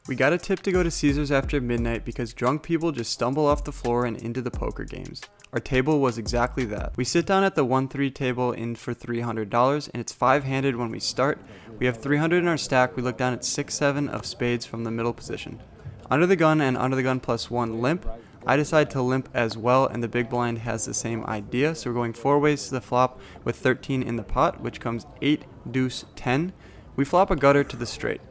We got a tip to go to Caesars after midnight because drunk people just stumble off the floor and into the poker games. Our table was exactly that. We sit down at the 1-3 table in for $300 and it's 5-handed when we start. We have 300 in our stack. We look down at 6-7 of spades from the middle position. Under the gun and under the gun plus 1 limp. I decide to limp as well and the big blind has the same idea. So we're going 4 ways to the flop with 13 in the pot, which comes 8, deuce, 10. We flop a gutter to the straight.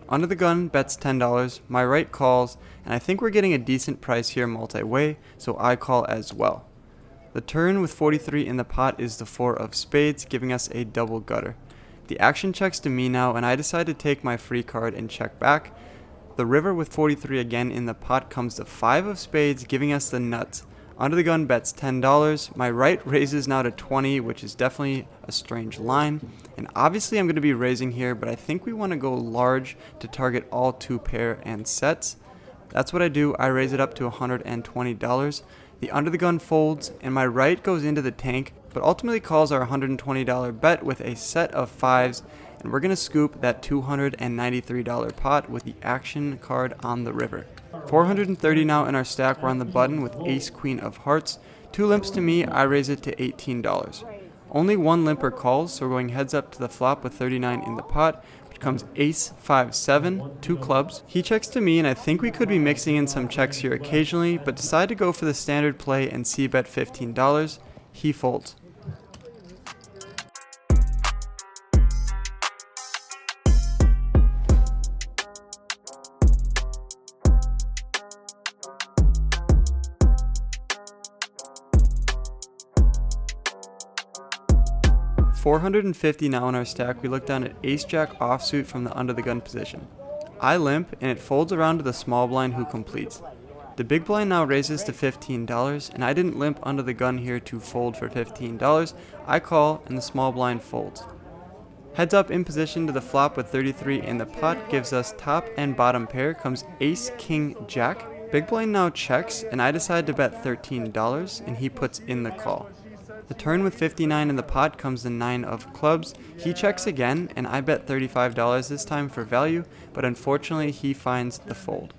Under the gun bets $10, my right calls, and I think we're getting a decent price here multi-way, so I call as well. The turn with 43 in the pot is the 4 of spades, giving us a double gutter. The action checks to me now, and I decide to take my free card and check back. The river with 43 again in the pot comes to 5 of spades, giving us the nuts. Under the gun bets $10. My right raises now to 20, which is definitely a strange line. And obviously I'm going to be raising here, but I think we want to go large to target all 2 pair and sets. That's what I do. I raise it up to $120. The under the gun folds, and my right goes into the tank, but ultimately calls our $120 bet with a set of 5s. And we're going to scoop that $293 pot with the action card on the river. 430 now in our stack. We're on the button with ace queen of hearts. 2 limps to me, I raise it to $18. Only 1 limper calls, so we're going heads up to the flop with 39 in the pot, which comes ace 5-7, 2 clubs. He checks to me, and I think we could be mixing in some checks here occasionally, but decide to go for the standard play and c-bet $15. He folds. $450 now in our stack. We look down at ace-jack offsuit from the under the gun position. I limp and it folds around to the small blind who completes. The big blind now raises to $15 and I didn't limp under the gun here to fold for $15. I call and the small blind folds. Heads up in position to the flop with 33 in the pot gives us top and bottom pair, comes ace, king, jack. Big blind now checks and I decide to bet $13 and he puts in the call. The turn with 59 in the pot comes the 9 of clubs. He checks again, and I bet $35 this time for value, but unfortunately he finds the fold.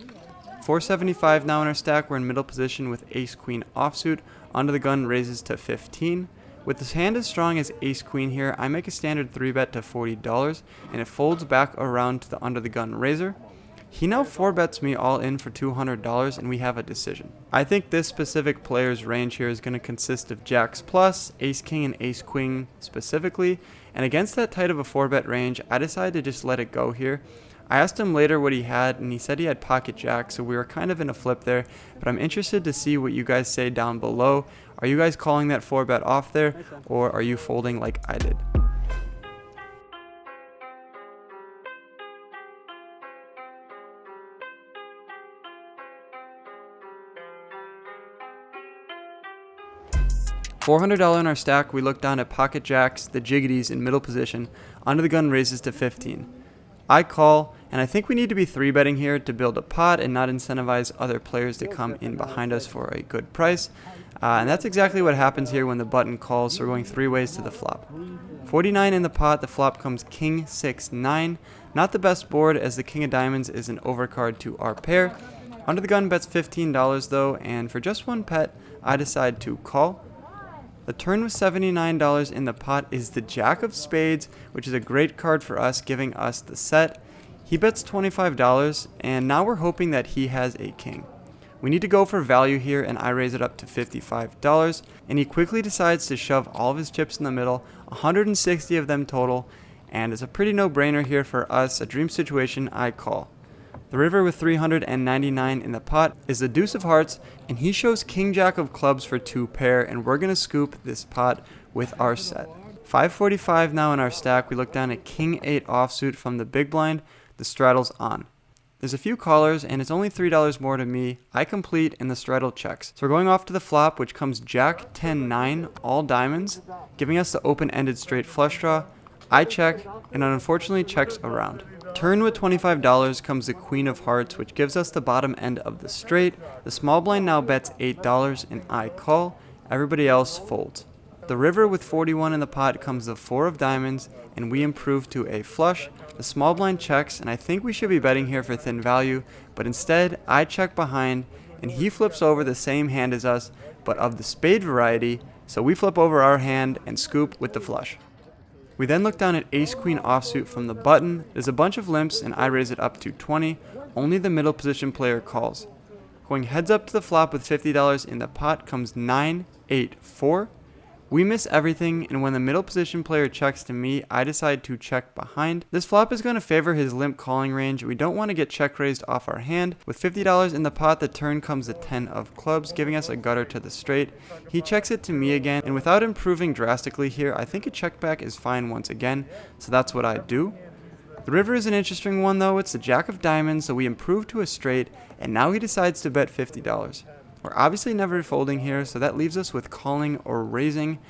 475 now in our stack. We're in middle position with ace-queen offsuit. Under the gun raises to 15. With this hand as strong as ace-queen here, I make a standard 3-bet to $40, and it folds back around to the under the gun raiser. He now 4-bets me all in for $200 and we have a decision. I think this specific player's range here is going to consist of jacks plus, ace-king, and ace-queen specifically. And against that tight of a 4-bet range, I decided to just let it go here. I asked him later what he had and he said he had pocket jack, so we were kind of in a flip there. But I'm interested to see what you guys say down below. Are you guys calling that 4-bet off there, or are you folding like I did? $400 in our stack. We look down at pocket jacks, the jiggities in middle position. Under the gun raises to 15. I call, and I think we need to be 3-betting here to build a pot and not incentivize other players to come in behind us for a good price. And that's exactly what happens here when the button calls, so we're going 3 ways to the flop. 49 in the pot, the flop comes king 6-9. Not the best board as the king of diamonds is an overcard to our pair. Under the gun bets $15 though, and for just 1 pet, I decide to call. The turn with $79 in the pot is the jack of spades, which is a great card for us, giving us the set. He bets $25, and now we're hoping that he has a king. We need to go for value here, and I raise it up to $55, and he quickly decides to shove all of his chips in the middle, 160 of them total, and it's a pretty no-brainer here for us, a dream situation. I call. The river with 399 in the pot is the deuce of hearts, and he shows king jack of clubs for 2 pair, and we're going to scoop this pot with our set. 545 now in our stack. We look down at king 8 offsuit from the big blind. The straddle's on. There's a few callers, and it's only $3 more to me. I complete, and the straddle checks. So we're going off to the flop, which comes Jack 10-9, all diamonds, giving us the open-ended straight flush draw. I check, and it unfortunately checks around. Turn with $25 comes the Queen of Hearts, which gives us the bottom end of the straight. The small blind now bets $8, and I call. Everybody else folds. The river with 41 in the pot comes the 4 of diamonds, and we improve to a flush. The small blind checks, and I think we should be betting here for thin value, but instead I check behind, and he flips over the same hand as us, but of the spade variety, so we flip over our hand and scoop with the flush. We then look down at ace-queen offsuit from the button. There's a bunch of limps, and I raise it up to 20. Only the middle position player calls. Going heads up to the flop with $50 in the pot comes 9-8-4. We miss everything, and when the middle position player checks to me, I decide to check behind. This flop is going to favor his limp calling range. We don't want to get check raised off our hand. With $50 in the pot, the turn comes the 10 of clubs, giving us a gutter to the straight. He checks it to me again, and without improving drastically here, I think a check back is fine once again, so that's what I do. The river is an interesting one though. It's the Jack of diamonds, so we improve to a straight, and now he decides to bet $50. We're obviously never folding here, so that leaves us with calling or raising.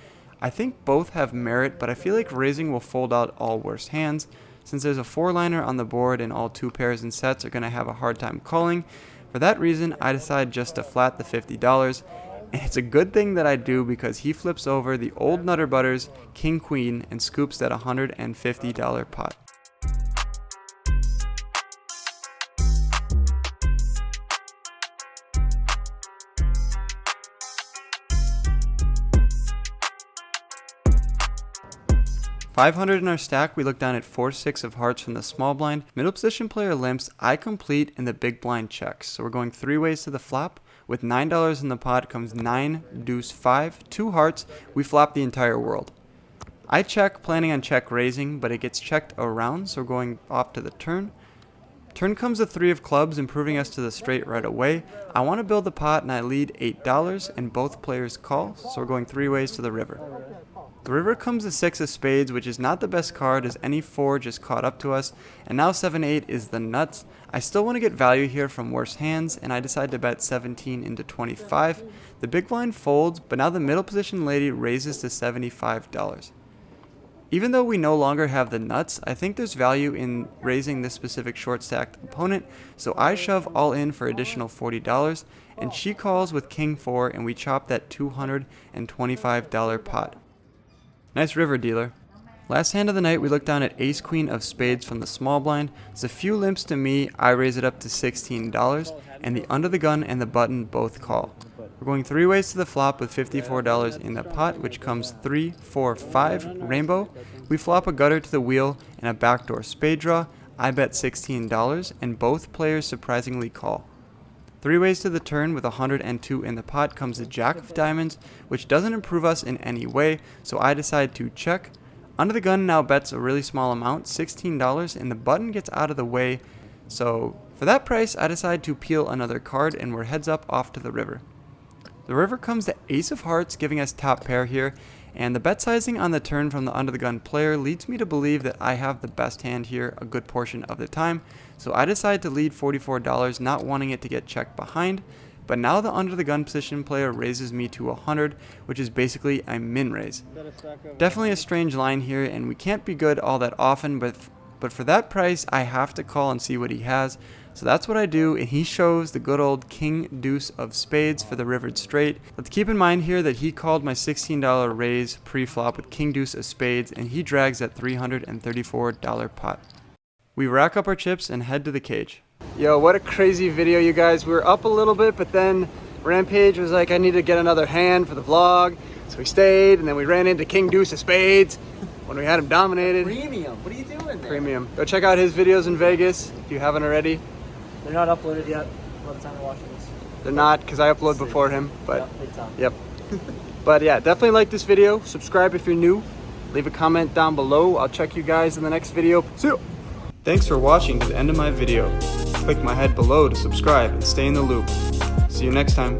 I think both have merit, but I feel like raising will fold out all worse hands. Since there's a 4-liner on the board and all 2 pairs and sets are going to have a hard time calling, for that reason I decide just to flat the $50. And it's a good thing that I do because he flips over the old Nutter Butters, King Queen, and scoops that $150 pot. $500 in our stack. We look down at 4-6 of hearts from the small blind. Middle position player limps. I complete, and the big blind checks. So we're going 3 ways to the flop. With $9 in the pot comes 9-deuce-5, 2 hearts. We flop the entire world. I check, planning on check raising, but it gets checked around, so we're going off to the turn. Turn comes the 3 of clubs, improving us to the straight right away. I want to build the pot, and I lead $8, and both players call, so we're going 3 ways to the river. The river comes the 6 of spades, which is not the best card as any 4 just caught up to us, and now 7-8 is the nuts. I still want to get value here from worse hands, and I decide to bet 17 into 25. The big blind folds, but now the middle position lady raises to $75. Even though we no longer have the nuts, I think there's value in raising this specific short stacked opponent, so I shove all in for additional $40, and she calls with king 4, and we chop that $225 pot. Nice river, dealer. Last hand of the night, we look down at ace-queen of spades from the small blind. There's a few limps to me. I raise it up to $16, and the under the gun and the button both call. We're going 3 ways to the flop with $54 in the pot, which comes 3-4-5 rainbow. We flop a gutter to the wheel and a backdoor spade draw. I bet $16, and both players surprisingly call. 3 ways to the turn with 102 in the pot comes the Jack of diamonds, which doesn't improve us in any way, so I decide to check. Under the gun now bets a really small amount, $16, and the button gets out of the way, so for that price I decide to peel another card, and we're heads up off to the river. The river comes the ace of hearts, giving us top pair here, and the bet sizing on the turn from the under the gun player leads me to believe that I have the best hand here a good portion of the time, so I decide to lead $44, not wanting it to get checked behind, but now the under the gun position player raises me to 100, which is basically a min raise. Definitely a strange line here, and we can't be good all that often, but for that price I have to call and see what he has. So that's what I do, and he shows the good old king deuce of spades for the rivered straight. Let's keep in mind here that he called my $16 raise pre-flop with king deuce of spades, and he drags that $334 pot. We rack up our chips and head to the cage. Yo, what a crazy video, you guys. We were up a little bit, but then Rampage was like, I need to get another hand for the vlog, so we stayed, and then we ran into king deuce of spades when we had him dominated. Premium, what are you doing there? Premium. Go check out his videos in Vegas if you haven't already. They're not uploaded yet by the time you're watching this. They're not, because I upload before him, but yep, big time. Yep. But yeah, definitely like this video. Subscribe if you're new. Leave a comment down below. I'll check you guys in the next video. See you. Thanks for watching to the end of my video. Click my head below to subscribe and stay in the loop. See you next time.